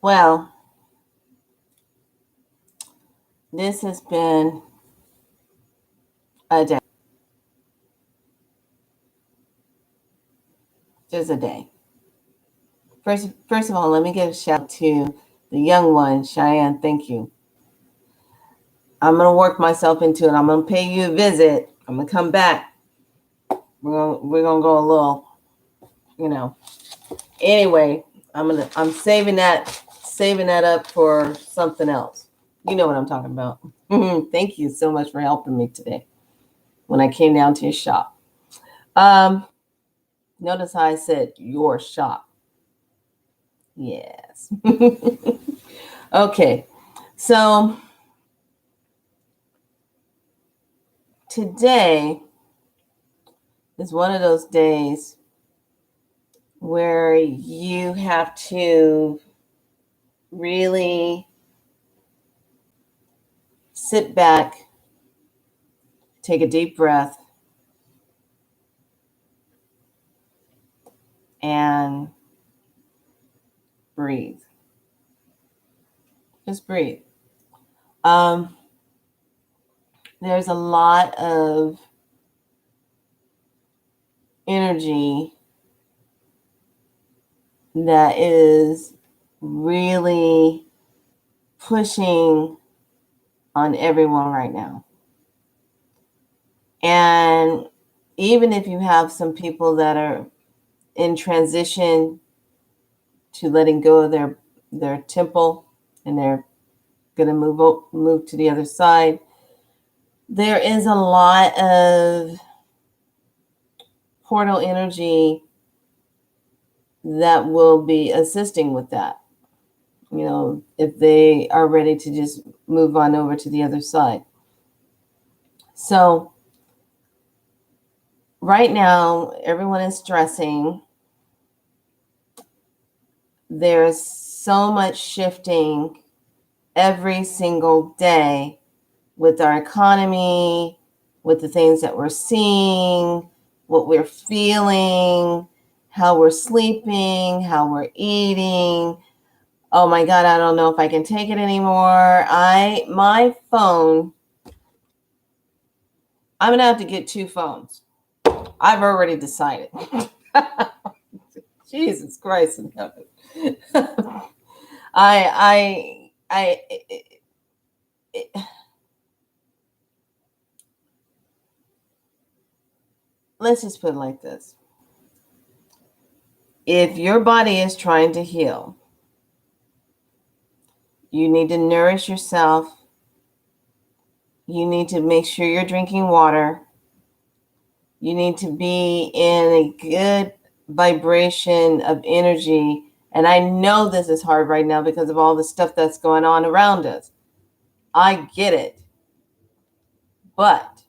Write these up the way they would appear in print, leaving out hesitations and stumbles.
Well, this has been a day. Just a day. First of all, let me give a shout out to the young one, Cheyenne. Thank you. I'm gonna work myself into it. I'm gonna pay you a visit. I'm gonna come back. We're gonna go a little, you know. Anyway, I'm saving that up for something else. You know what I'm talking about. Thank you so much for helping me today when I came down to your shop. Um, Notice how I said your shop. Yes. Okay. So today is one of those days where you have to really sit back, take a deep breath, and breathe. Just breathe. Um, there's a lot of energy that is really pushing on everyone right now. And even if you have some people that are in transition to letting go of their temple and they're going to move to the other side, there is a lot of portal energy that will be assisting with that. You know, if they are ready to just move on over to the other side. So right now, everyone is stressing. There's so much shifting every single day with our economy, with the things that we're seeing, what we're feeling, how we're sleeping, how we're eating. Oh my God, I don't know if I can take it anymore. My phone, I'm gonna have to get 2 phones. I've already decided. Jesus Christ in heaven. I let's just put it like this. If your body is trying to heal, you need to nourish yourself. You need to make sure you're drinking water. You need to be in a good vibration of energy. And I know this is hard right now because of all the stuff that's going on around us. I get it. But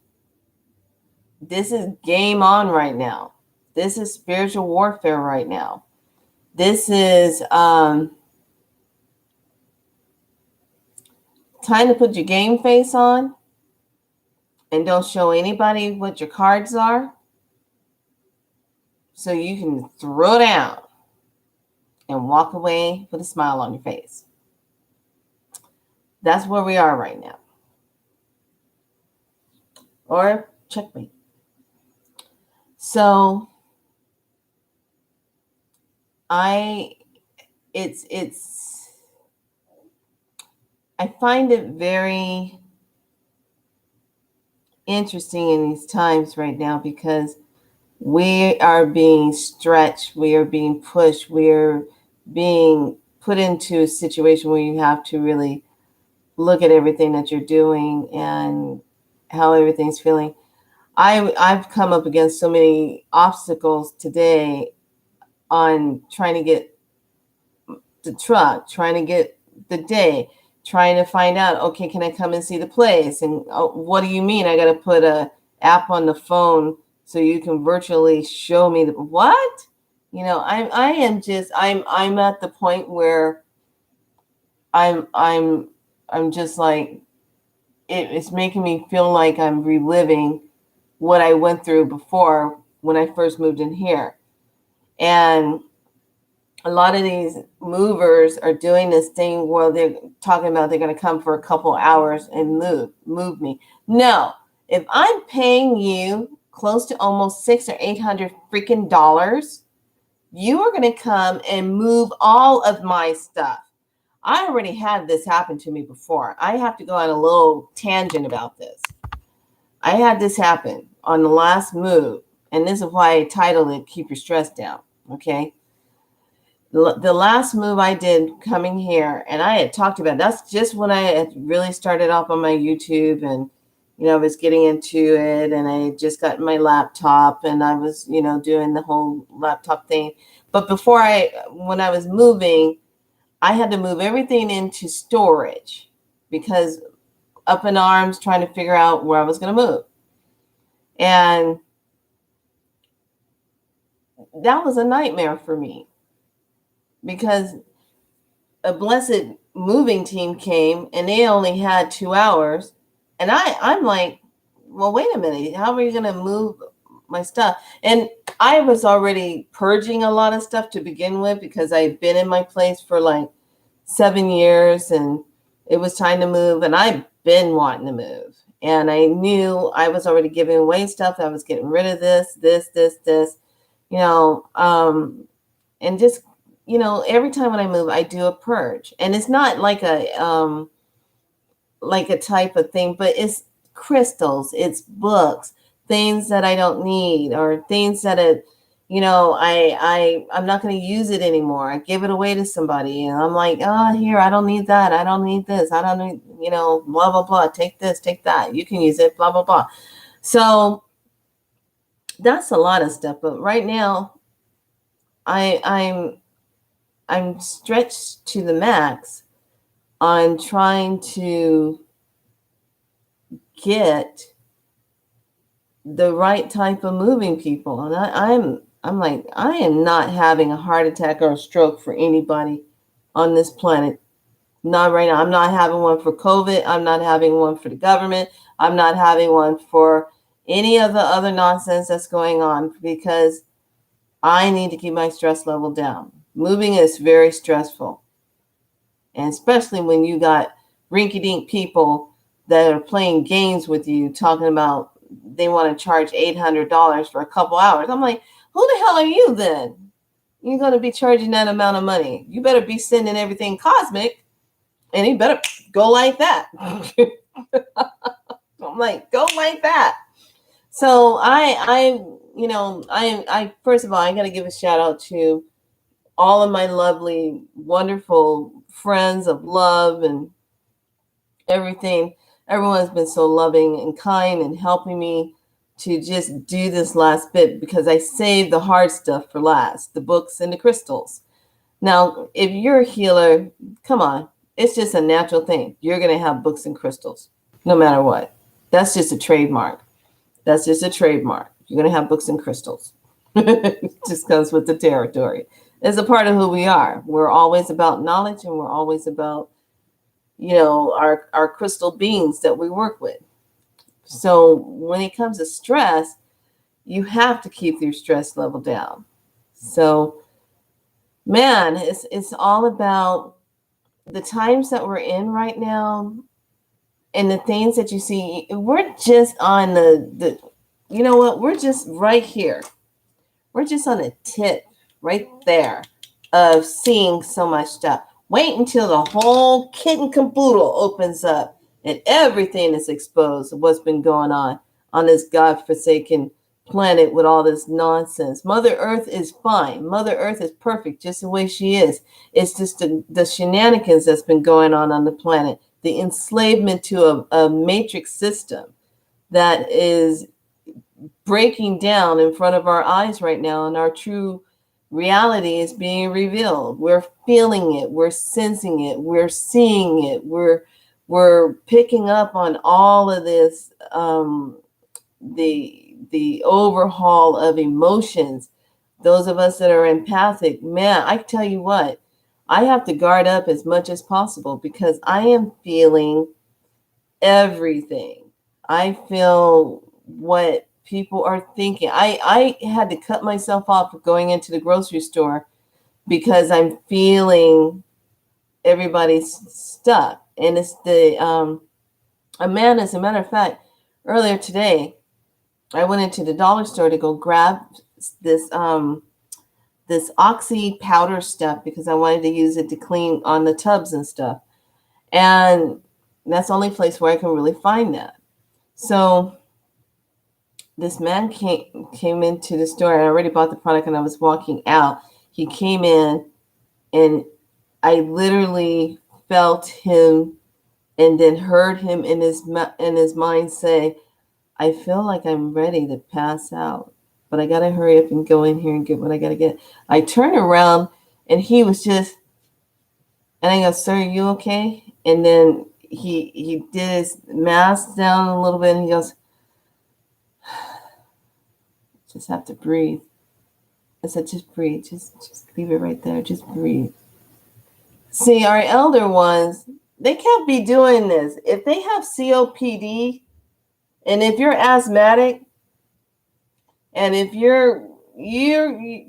this is game on right now. This is spiritual warfare right now. This is time to put your game face on and don't show anybody what your cards are so you can throw down and walk away with a smile on your face. That's where we are right now. Or checkmate. So I find it very interesting in these times right now because we are being stretched, we are being pushed, we're being put into a situation where you have to really look at everything that you're doing and how everything's feeling. I've come up against so many obstacles today on trying to get the truck, trying to get the day, trying to find out, okay, can I come and see the place? And what do you mean? I got to put a app on the phone so you can virtually show me the what? You know, I'm at the point where I'm just like it's making me feel like I'm reliving what I went through before when I first moved in here. And a lot of these movers are doing this thing where they're talking about they're going to come for a couple hours and move me. No, if I'm paying you close to almost $600 or $800 freaking dollars, you are going to come and move all of my stuff. I already had this happen to me before. I have to go on a little tangent about this. I had this happen on the last move, and this is why I titled it "Keep Your Stress Down." Okay, the last move I did coming here, and I had talked about, that's just when I had really started off on my YouTube, and I was getting into it, and I had just got my laptop, and I was doing the whole laptop thing. But when I was moving, I had to move everything into storage because up in arms trying to figure out where I was going to move. And that was a nightmare for me because a blessed moving team came and they only had 2 hours. And I'm like, well, wait a minute. How are you going to move my stuff? And I was already purging a lot of stuff to begin with because I had been in my place for like 7 years and it was time to move. And I've been wanting to move. And I knew I was already giving away stuff. I was getting rid of this, and just, every time when I move, I do a purge. And it's not like a type of thing, but it's crystals, it's books, things that I don't need, or things that I'm not going to use it anymore. I give it away to somebody, and I'm like, oh, here, I don't need that. I don't need this. I don't need, blah, blah, blah. Take this, take that. You can use it, blah, blah, blah. So that's a lot of stuff. But right now, I'm stretched to the max on trying to get the right type of moving people. And I'm like, I am not having a heart attack or a stroke for anybody on this planet. Not right now. I'm not having one for COVID. I'm not having one for the government. I'm not having one for any of the other nonsense that's going on because I need to keep my stress level down. Moving is very stressful. And especially when you got rinky-dink people that are playing games with you, talking about they want to charge $800 for a couple hours. I'm like, who the hell are you then? You're going to be charging that amount of money. You better be sending everything cosmic, and you better go like that. I'm like, go like that. So I first of all, I got to give a shout out to all of my lovely, wonderful friends of love and everything. Everyone's been so loving and kind and helping me to just do this last bit because I saved the hard stuff for last, the books and the crystals. Now, if you're a healer, come on, it's just a natural thing. You're going to have books and crystals no matter what. That's just a trademark. That's just a trademark. You're going to have books and crystals. It just comes with the territory. It's a part of who we are. We're always about knowledge, and we're always about, our crystal beings that we work with. So when it comes to stress, you have to keep your stress level down. So, man, it's all about the times that we're in right now and the things that you see. We're just on the you know what? We're just right here. We're just on the tip right there of seeing so much stuff. Wait until the whole kit and caboodle opens up and everything is exposed of what's been going on this godforsaken planet with all this nonsense. Mother Earth is fine. Mother Earth is perfect just the way she is. It's just the shenanigans that's been going on the planet, the enslavement to a matrix system that is breaking down in front of our eyes right now, and our true reality is being revealed. We're feeling it, we're sensing it, we're seeing it, we're picking up on all of this, the overhaul of emotions. Those of us that are empathic, man, I tell you what, I have to guard up as much as possible because I am feeling everything. I feel what people are thinking. I had to cut myself off of going into the grocery store because I'm feeling everybody's stuck. And it's a man, as a matter of fact, earlier today, I went into the dollar store to go grab this this oxy powder stuff because I wanted to use it to clean on the tubs and stuff. And that's the only place where I can really find that. So this man came into the store. I already bought the product and I was walking out. He came in and I literally felt him and then heard him in his mind say, "I feel like I'm ready to pass out, but I got to hurry up and go in here and get what I got to get." I turned around and he was just, and I go, "Sir, are you okay?" And then he did his mask down a little bit and he goes, "Just have to breathe." I said, "Just breathe. Just leave it right there. Just breathe." See, our elder ones, they can't be doing this. If they have COPD, and if you're asthmatic, and if you're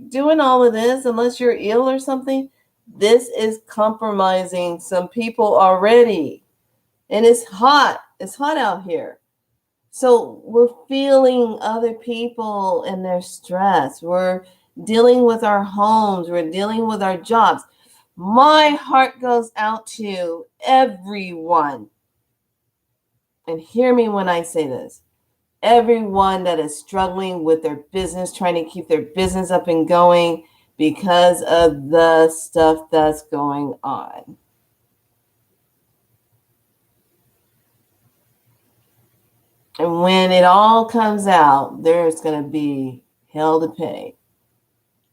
doing all of this, unless you're ill or something, this is compromising some people already. And it's hot. It's hot out here. So we're feeling other people and their stress. We're dealing with our homes. We're dealing with our jobs. My heart goes out to everyone. And hear me when I say this. Everyone that is struggling with their business, trying to keep their business up and going because of the stuff that's going on. And when it all comes out, there's going to be hell to pay.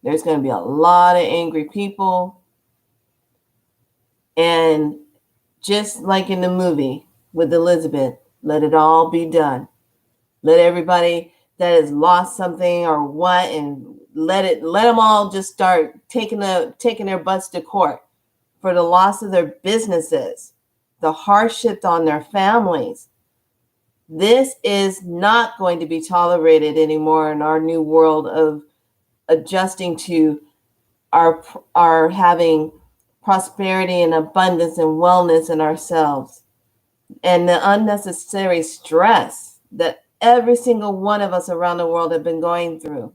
There's going to be a lot of angry people. And just like in the movie with Elizabeth, let it all be done. Let everybody that has lost something or what, and let them all just start taking their butts to court for the loss of their businesses, the hardship on their families. This is not going to be tolerated anymore in our new world of adjusting to our having prosperity and abundance and wellness in ourselves, and the unnecessary stress that every single one of us around the world have been going through.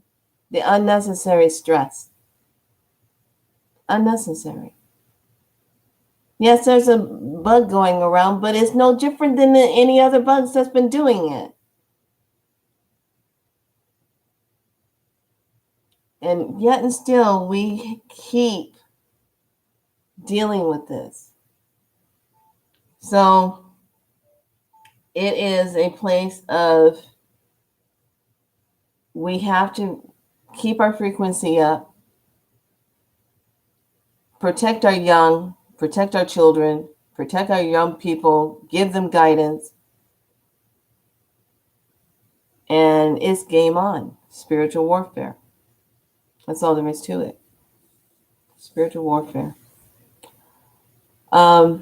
The unnecessary stress. Unnecessary. Yes, there's a bug going around, but it's no different than any other bugs that's been doing it. And yet and still, we keep dealing with this. So it is a place of, we have to keep our frequency up, protect our young, protect our children, protect our young people, give them guidance, and it's game on. Spiritual warfare. That's all there is to it. Spiritual warfare. I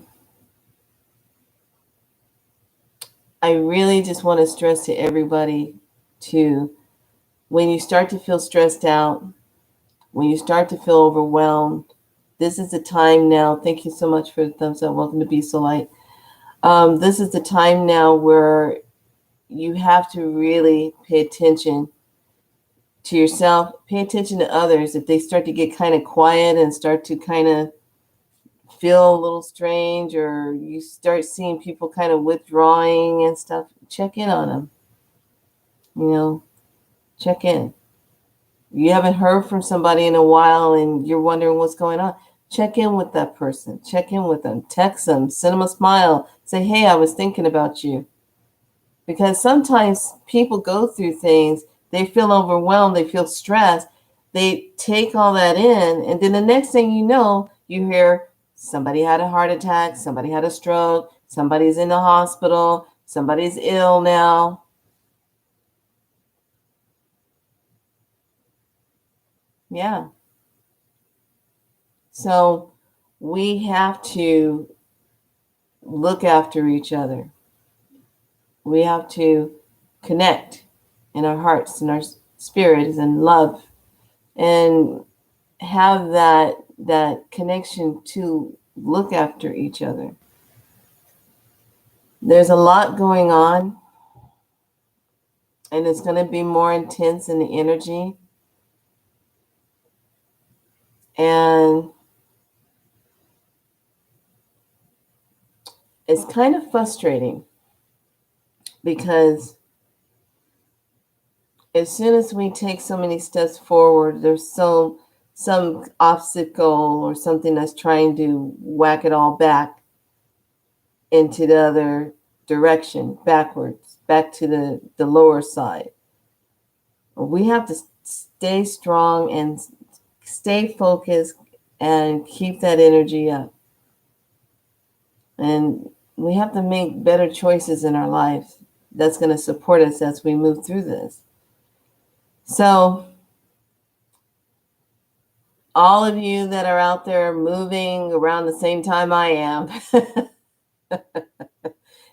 really just want to stress to everybody to, when you start to feel stressed out, when you start to feel overwhelmed, this is the time now. Thank you so much for the thumbs up. Welcome to Be So Light. This is the time now where you have to really pay attention to yourself, pay attention to others. If they start to get kind of quiet and start to kind of feel a little strange, or you start seeing people kind of withdrawing and stuff, check in on them. Check in. You haven't heard from somebody in a while and you're wondering what's going on. Check in with that person. Check in with them. Text them. Send them a smile. Say, "Hey, I was thinking about you." Because sometimes people go through things. They feel overwhelmed. They feel stressed. They take all that in. And then the next thing you know, you hear somebody had a heart attack. Somebody had a stroke. Somebody's in the hospital. Somebody's ill now. Yeah. So we have to look after each other. We have to connect in our hearts and our spirits and love and have that connection to look after each other. There's a lot going on, and it's going to be more intense in the energy. And it's kind of frustrating because as soon as we take so many steps forward, there's some obstacle or something that's trying to whack it all back into the other direction, backwards, back to the lower side. We have to stay strong and stay focused and keep that energy up. And we have to make better choices in our life that's going to support us as we move through this. So, all of you that are out there moving around the same time I am,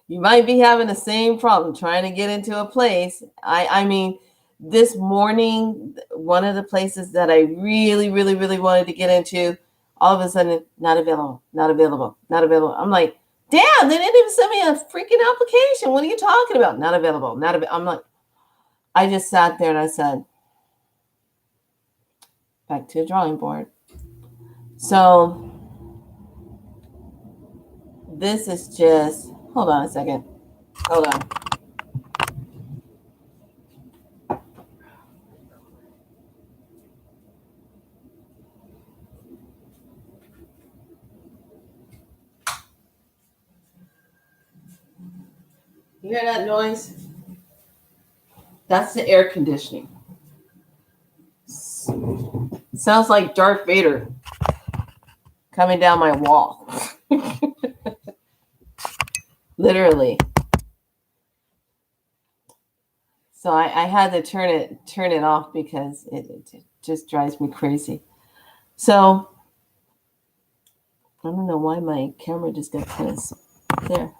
you might be having the same problem trying to get into a place. I mean, this morning, one of the places that I really, really, really wanted to get into, all of a sudden, not available, not available, not available. I'm like, damn, they didn't even send me a freaking application. What are you talking about? Not available, not available. I'm like, I just sat there and I said, back to the drawing board. So this is just, hold on a second. Hold on. You hear that noise? That's the air conditioning. Sounds like Darth Vader coming down my wall. Literally. So I had to turn it off because it just drives me crazy. So I don't know why my camera just got kind of there.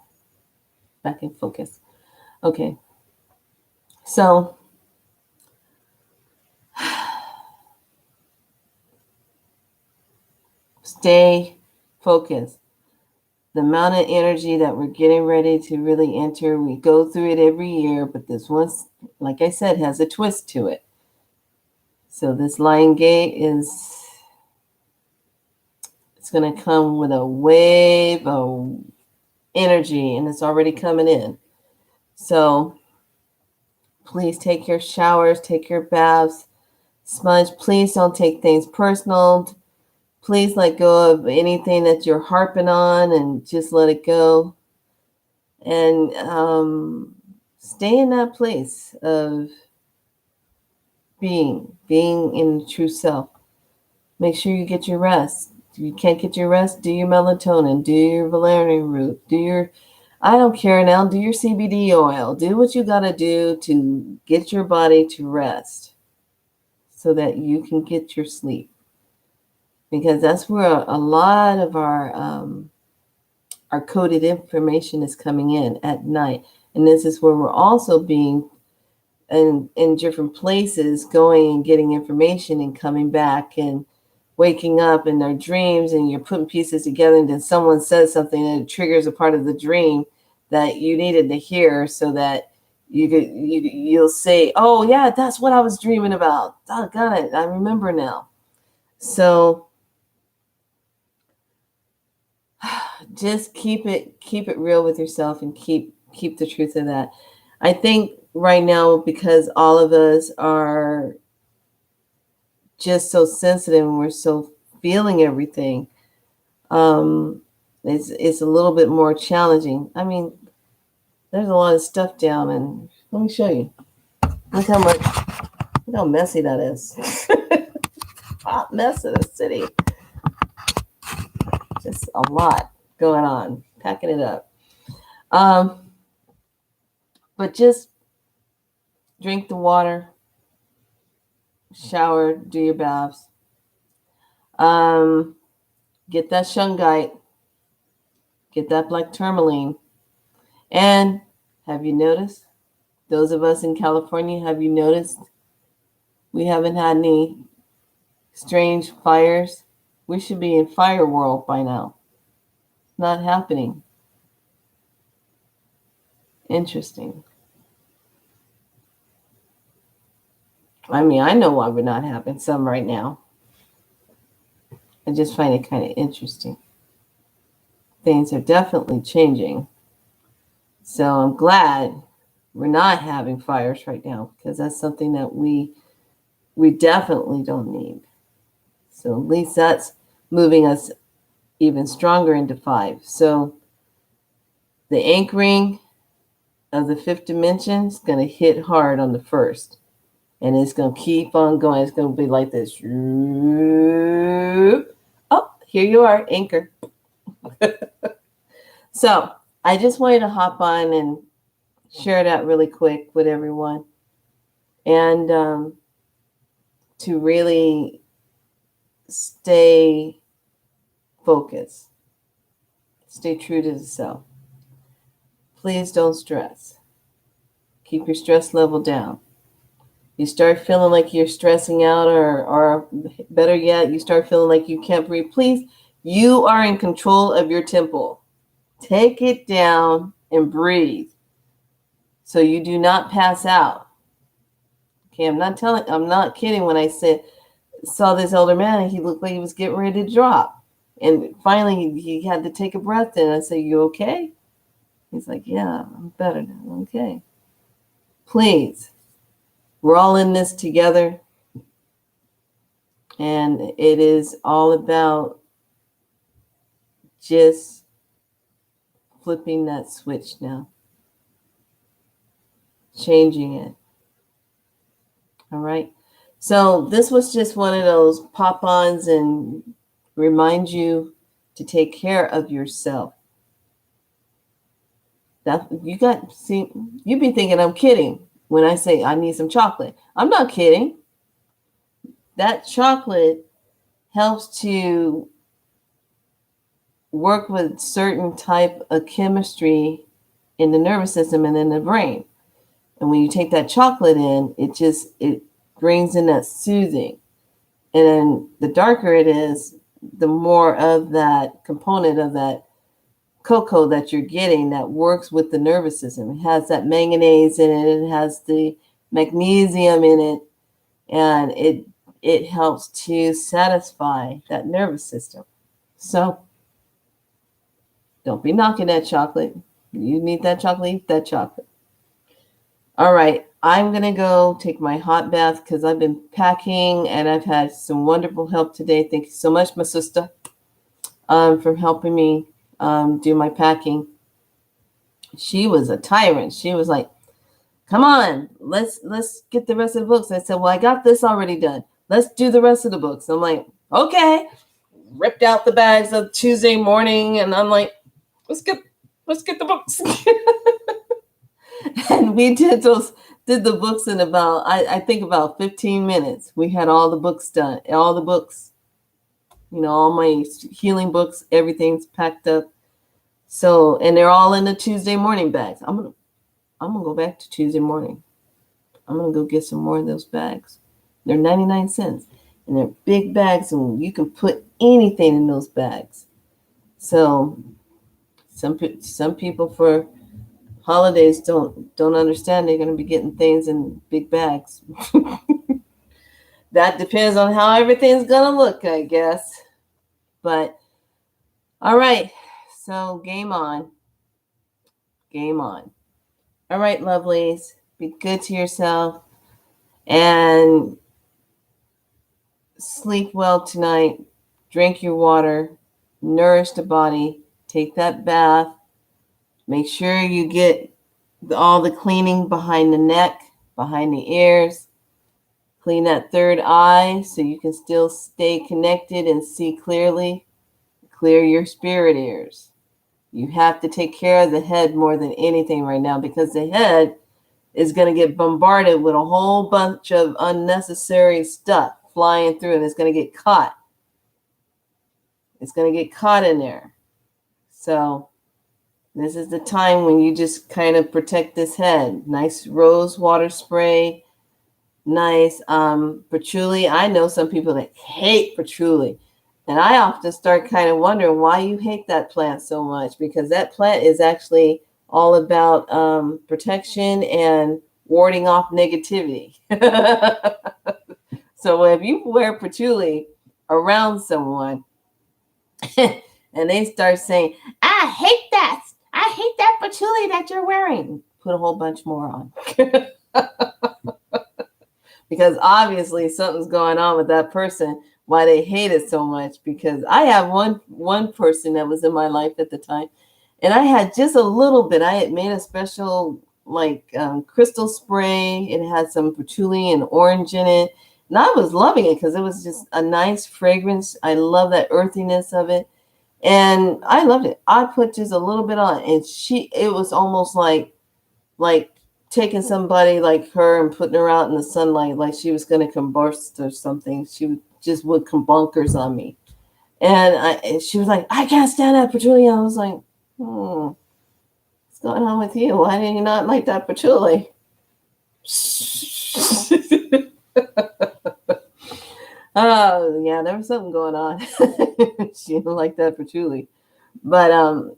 Back in focus. Okay. So stay focused. The amount of energy that we're getting ready to really enter, we go through it every year, but this one's, like I said, has a twist to it. So this Lion Gate it's going to come with a wave of energy, and it's already coming in. So please take your showers, take your baths, smudge. Please don't take things personal. Please let go of anything that you're harping on and just let it go. And stay in that place of being in true self. Make sure you get your rest. If you can't get your rest, do your melatonin, do your valerian root, I don't care now, do your CBD oil. Do what you got to do to get your body to rest so that you can get your sleep. Because that's where a lot of our coded information is coming in at night. And this is where we're also being in different places, going and getting information and coming back and waking up in their dreams, and you're putting pieces together, and then someone says something and it triggers a part of the dream that you needed to hear so that you'll say, oh yeah, that's what I was dreaming about. Oh, got it. I remember now. So just keep it real with yourself and keep the truth of that. I think right now, because all of us are just so sensitive and we're so feeling everything, it's a little bit more challenging. I mean, there's a lot of stuff down, and let me show you. Look how messy that is. Hot mess of the city. Just a lot going on, packing it up. But just drink the water, shower, do your baths. Get that shungite, get that black tourmaline. And have you noticed, those of us in California, have you noticed we haven't had any strange fires. We should be in fire world by now. Not happening. Interesting. I mean, I know why we're not having some right now. I just find it kind of interesting. Things are definitely changing. So I'm glad we're not having fires right now, because that's something that we definitely don't need. So at least that's moving us even stronger into 5. So the anchoring of the 5th dimension is going to hit hard on the 1st. And it's going to keep on going. It's going to be like this. Oh, here you are, anchor. So I just wanted to hop on and share that really quick with everyone. And to really stay focused. Stay true to the self. Please don't stress. Keep your stress level down. You start feeling like you're stressing out, or better yet, you start feeling like you can't breathe. Please, you are in control of your temple. Take it down and breathe so you do not pass out. Okay, I'm not kidding when I saw this elder man and he looked like he was getting ready to drop. And finally he had to take a breath in. I said, "You okay?" He's like, "Yeah, I'm better now." Okay. Please, we're all in this together. And it is all about just flipping that switch now. Changing it. All right. So this was just one of those pop-ons and remind you to take care of yourself. That you'd be thinking I'm kidding when I say I need some chocolate. I'm not kidding. That chocolate helps to work with certain type of chemistry in the nervous system and in the brain. And when you take that chocolate in, it brings in that soothing. And then the darker it is, the more of that component of that cocoa that you're getting that works with the nervous system. It has that manganese in it, it has the magnesium in it, and it helps to satisfy that nervous system. So don't be knocking that chocolate. You need that chocolate, eat that chocolate. All right, I'm going to go take my hot bath because I've been packing and I've had some wonderful help today. Thank you so much, my sister, for helping me do my packing. She was a tyrant. She was like, "Come on, let's get the rest of the books." I said, "Well, I got this already done. Let's do the rest of the books." I'm like, "Okay." Ripped out the bags of Tuesday morning and I'm like, let's get the books. And we did the books in about, I think about 15 minutes. We had all the books done, all the books, all my healing books, everything's packed up. So, and they're all in the Tuesday morning bags. I'm going to go back to Tuesday morning. I'm going to go get some more of those bags. They're 99 cents and they're big bags and you can put anything in those bags. So some people for holidays don't understand they're going to be getting things in big bags. That depends on how everything's going to look, I guess. But all right, so game on. All right, lovelies, be good to yourself and sleep well tonight. Drink your water, nourish the body, take that bath. Make sure you get all the cleaning behind the neck, behind the ears. Clean that third eye so you can still stay connected and see clearly. Clear your spirit ears. You have to take care of the head more than anything right now because the head is going to get bombarded with a whole bunch of unnecessary stuff flying through and it's going to get caught. It's going to get caught in there. So this is the time when you just kind of protect this head. Nice rose water spray. nice patchouli. I know some people that hate patchouli. And I often start kind of wondering why you hate that plant so much, because that plant is actually all about protection and warding off negativity. So if you wear patchouli around someone and they start saying, I hate that patchouli that you're wearing, put a whole bunch more on. Because obviously something's going on with that person, why they hate it so much. Because I have one person that was in my life at the time, and I had just a little bit. I had made a special like crystal spray. It had some patchouli and orange in it, and I was loving it because it was just a nice fragrance. I love that earthiness of it, and I loved it. I put just a little bit on, and it was almost like taking somebody like her and putting her out in the sunlight like she was going to combust or something. Just would come bonkers on me. And she was like, I can't stand that patchouli. I was like, what's going on with you? Why do you not like that patchouli? Oh, yeah, there was something going on. She didn't like that patchouli. But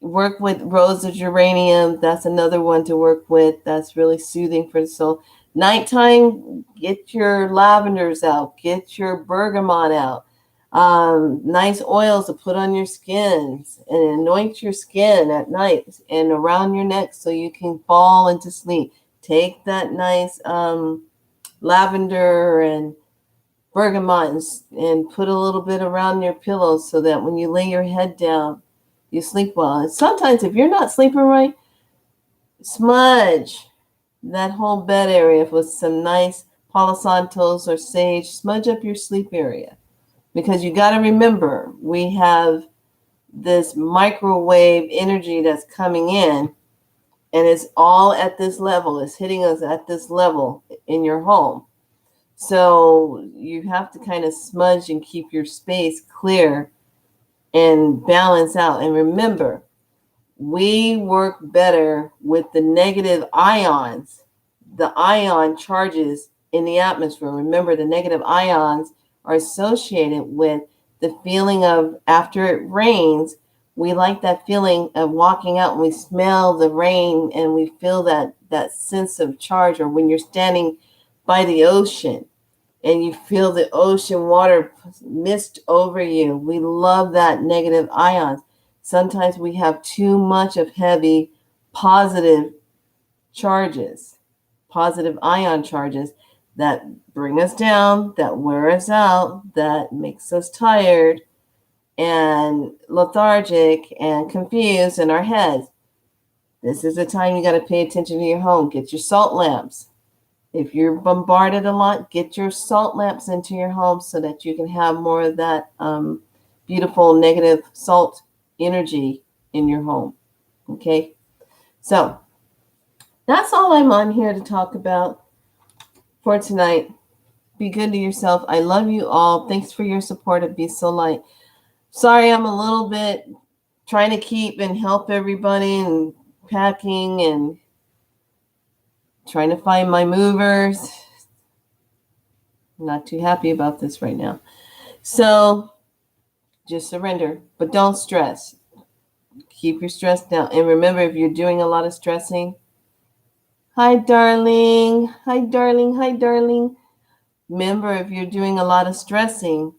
work with rose of geranium. That's another one to work with. That's really soothing for the soul. Nighttime, get your lavenders out, get your bergamot out. Nice oils to put on your skins and anoint your skin at night and around your neck so you can fall into sleep. Take that nice lavender and bergamot and put a little bit around your pillows so that when you lay your head down, you sleep well. And sometimes if you're not sleeping right, smudge that whole bed area with some nice Palo Santos or sage. Smudge up your sleep area, because you got to remember we have this microwave energy that's coming in, and it's all at this level. It's hitting us at this level in your home. So you have to kind of smudge and keep your space clear and balance out. And remember, we work better with the negative ions, the ion charges in the atmosphere. Remember, the negative ions are associated with the feeling of after it rains. We like that feeling of walking out and we smell the rain and we feel that sense of charge. Or when you're standing by the ocean and you feel the ocean water mist over you. We love that negative ions. Sometimes we have too much of heavy positive charges, positive ion charges that bring us down, that wear us out, that makes us tired and lethargic and confused in our heads. This is the time you got to pay attention to your home. Get your salt lamps. If you're bombarded a lot, get your salt lamps into your home so that you can have more of that beautiful negative salt energy in your home. Okay, so that's all I'm on here to talk about for tonight. Be good to yourself. I love you all. Thanks for your support of Be So Light. Sorry, I'm a little bit trying to keep and help everybody and packing and trying to find my movers. I'm not too happy about this right now. So just surrender, but don't stress. Keep your stress down. And remember, if you're doing a lot of stressing, hi, darling. Hi, darling. Hi, darling. Remember, if you're doing a lot of stressing,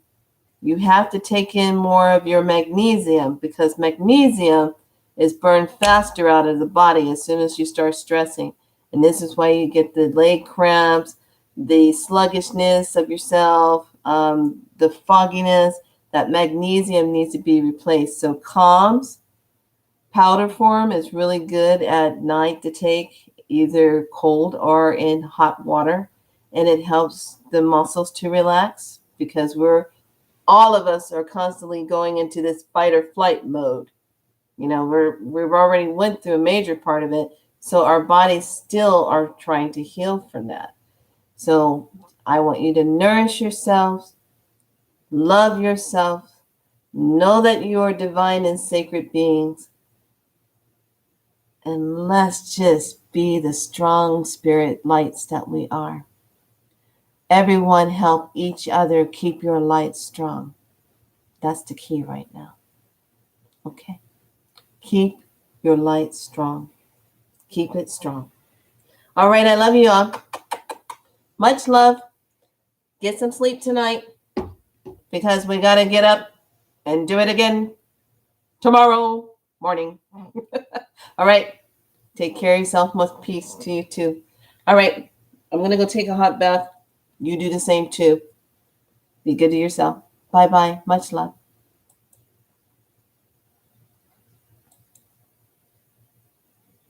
you have to take in more of your magnesium, because magnesium is burned faster out of the body as soon as you start stressing. And this is why you get the leg cramps, the sluggishness of yourself, the fogginess. That magnesium needs to be replaced. So Calms powder form is really good at night to take, either cold or in hot water. And it helps the muscles to relax, because all of us are constantly going into this fight or flight mode. You know, we've already went through a major part of it, so our bodies still are trying to heal from that. So I want you to nourish yourselves, love yourself, know that you are divine and sacred beings, and let's just be the strong spirit lights that we are. Everyone help each other keep your light strong. That's the key right now. Okay? Keep your light strong. Keep it strong. All right, I love you all. Much love. Get some sleep tonight because we got to get up and do it again tomorrow morning. All right. Take care of yourself. Much peace to you too. All right. I'm going to go take a hot bath. You do the same too. Be good to yourself. Bye bye. Much love.